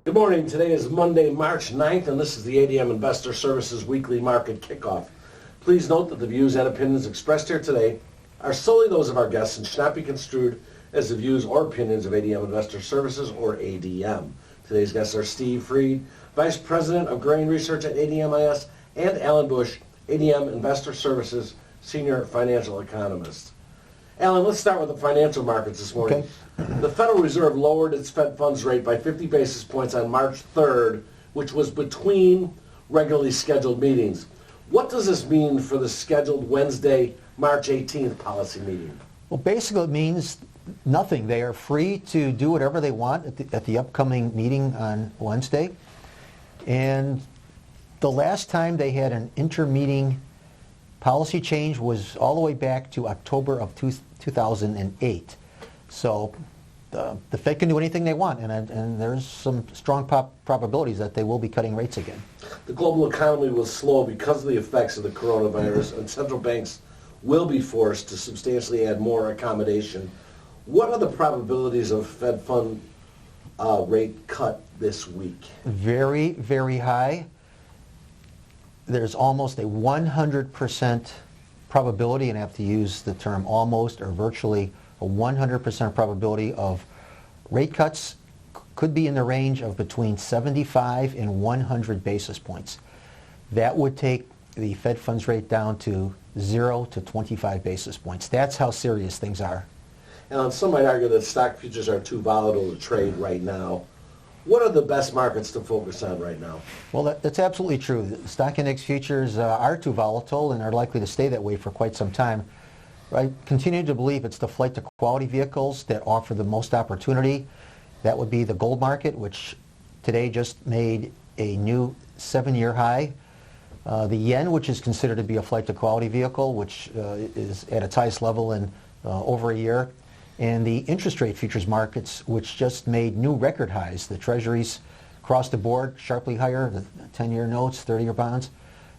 Good morning. Today is Monday, March 9th, and this is the ADM Investor Services Weekly Market Kickoff. Please note that the views and opinions expressed here today are solely those of our guests and should not be construed as the views or opinions of ADM Investor Services or ADM. Today's guests are Steve Freed, Vice President of Grain Research at ADMIS, and Alan Bush, ADM Investor Services Senior Financial Economist. Alan, let's start with the financial markets this morning. Okay. The Federal Reserve lowered its Fed funds rate by 50 basis points on March 3rd, which was between regularly scheduled meetings. What does this mean for the scheduled Wednesday, March 18th policy meeting? Well, basically it means nothing. They are free to do whatever they want at the upcoming meeting on Wednesday. And the last time they had an intermeeting policy change was all the way back to October of 2008. So the Fed can do anything they want, and there's some strong probabilities that they will be cutting rates again. The global economy will slow because of the effects of the coronavirus, and central banks will be forced to substantially add more accommodation. What are the probabilities of Fed fund rate cut this week? Very, very high. There's almost a 100% probability, and I have to use the term almost or virtually a 100% probability of rate cuts. Could be in the range of between 75 and 100 basis points. That would take the Fed funds rate down to 0 to 25 basis points. That's how serious things are. And some might argue that stock futures are too volatile to trade right now. What are the best markets to focus on right now? Well, that's absolutely true. The stock index futures are too volatile and are likely to stay that way for quite some time. I continue to believe it's the flight to quality vehicles that offer the most opportunity. That would be the gold market, which today just made a new 7-year high. The yen, which is considered to be a flight to quality vehicle, which is at its highest level in over a year. And the interest rate futures markets, which just made new record highs. The treasuries across the board sharply higher, the 10-year notes, 30-year bonds.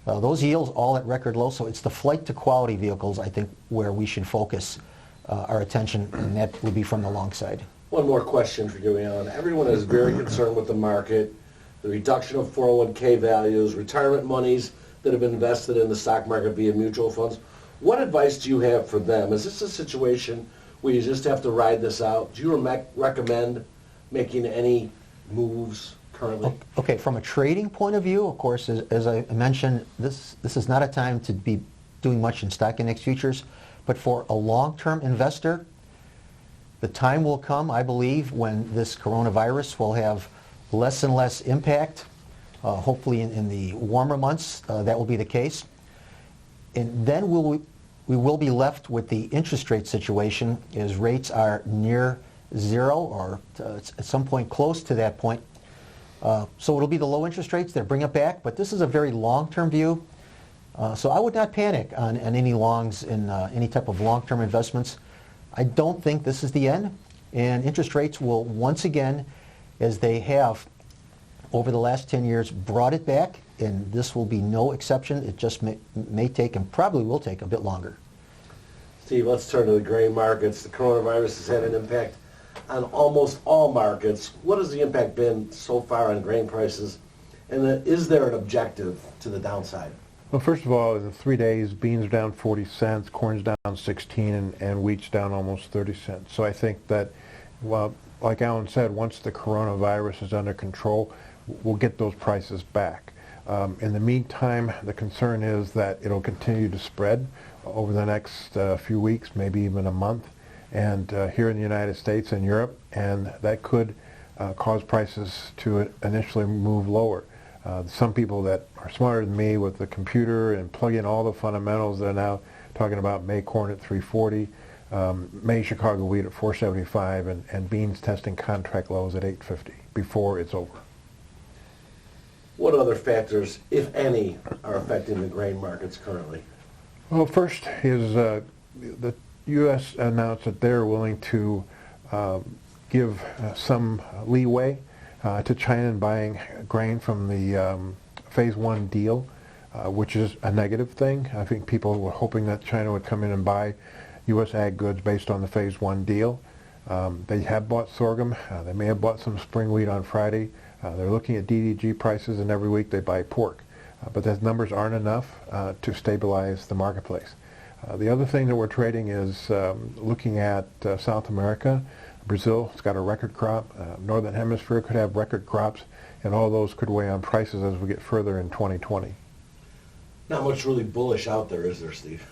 Those yields all at record low, so it's the flight to quality vehicles, I think, where we should focus our attention, and that would be from the long side. One more question for you, Alan. Everyone is very concerned with the market, the reduction of 401k values, retirement monies that have been invested in the stock market via mutual funds. What advice do you have for them? Is this a situation where you just have to ride this out? Do you recommend making any moves currently? Okay, from a trading point of view, of course, as I mentioned, this is not a time to be doing much in stock index futures, but for a long-term investor, the time will come, I believe, when this coronavirus will have less and less impact. Hopefully in the warmer months, that will be the case. And then we will be left with the interest rate situation as rates are near zero or at some point close to that point. So it'll be the low interest rates that bring it back, but this is a very long-term view. So I would not panic on any longs in any type of long-term investments. I don't think this is the end, and interest rates will once again, as they have over the last 10 years, brought it back, and this will be no exception. It just may take, and probably will take, a bit longer. Steve, let's turn to the grain markets. The coronavirus has had an impact on almost all markets. What has the impact been so far on grain prices, and is there an objective to the downside? Well, first of all, in the 3 days, beans are down 40 cents, corn's down 16, and wheat's down almost 30 cents. So I think that, well, like Alan said, once the coronavirus is under control, we'll get those prices back. In the meantime, the concern is that it'll continue to spread over the next few weeks, maybe even a month, and here in the United States and Europe, and that could cause prices to initially move lower. Some people that are smarter than me with the computer and plug in all the fundamentals, they're now talking about May corn at 340, May Chicago wheat at 475, and beans testing contract lows at 850 before it's over. What other factors, if any, are affecting the grain markets currently? Well, first is the U.S. announced that they're willing to give some leeway to China in buying grain from the Phase 1 deal, which is a negative thing. I think people were hoping that China would come in and buy U.S. ag goods based on the Phase 1 deal. They have bought sorghum. They may have bought some spring wheat on Friday. They're looking at DDG prices, and every week they buy pork. But those numbers aren't enough to stabilize the marketplace. The other thing that we're trading is looking at South America. Brazil has got a record crop. Northern Hemisphere could have record crops, and all those could weigh on prices as we get further in 2020. Not much really bullish out there, is there, Steve?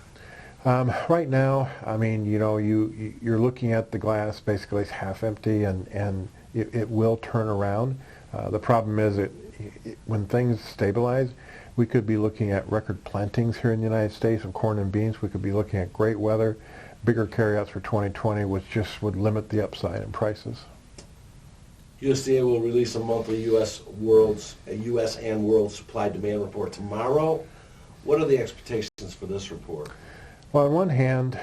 Right now, I mean, you know, you're looking at the glass basically it's half empty, and it will turn around. The problem is when things stabilize, we could be looking at record plantings here in the United States of corn and beans. We could be looking at great weather, bigger carryouts for 2020, which just would limit the upside in prices. USDA will release a monthly U.S. and world supply demand report tomorrow. What are the expectations for this report? Well, on one hand,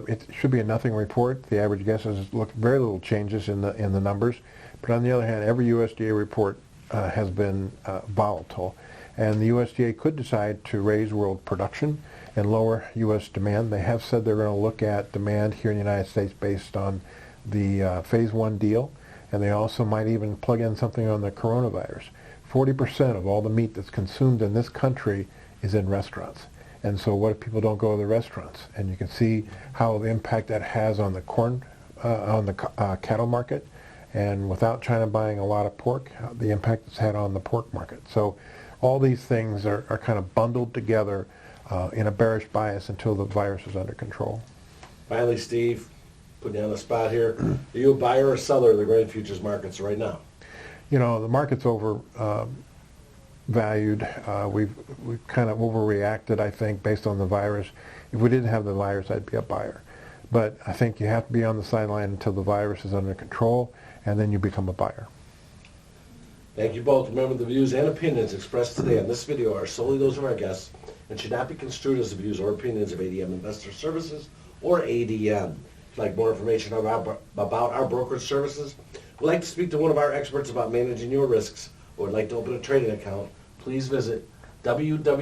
it should be a nothing report. The average guess is very little changes in the numbers. But on the other hand, every USDA report has been volatile. And the USDA could decide to raise world production and lower U.S. demand. They have said they're going to look at demand here in the United States based on the Phase 1 deal. And they also might even plug in something on the coronavirus. 40% of all the meat that's consumed in this country is in restaurants. And so what if people don't go to the restaurants? And you can see how the impact that has on the corn, on the cattle market. And without China buying a lot of pork, the impact it's had on the pork market. So all these things are kind of bundled together in a bearish bias until the virus is under control. Finally, Steve, putting you on the spot here. Are you a buyer or seller of the grain futures markets right now? You know, the market's overvalued. We've kind of overreacted, I think, based on the virus. If we didn't have the virus, I'd be a buyer. But I think you have to be on the sideline until the virus is under control, and then you become a buyer. Thank you both. Remember, the views and opinions expressed today on this video are solely those of our guests and should not be construed as the views or opinions of ADM Investor Services or ADM. If you'd like more information about our brokerage services, would like to speak to one of our experts about managing your risks, or would like to open a trading account, please visit www.admis.com.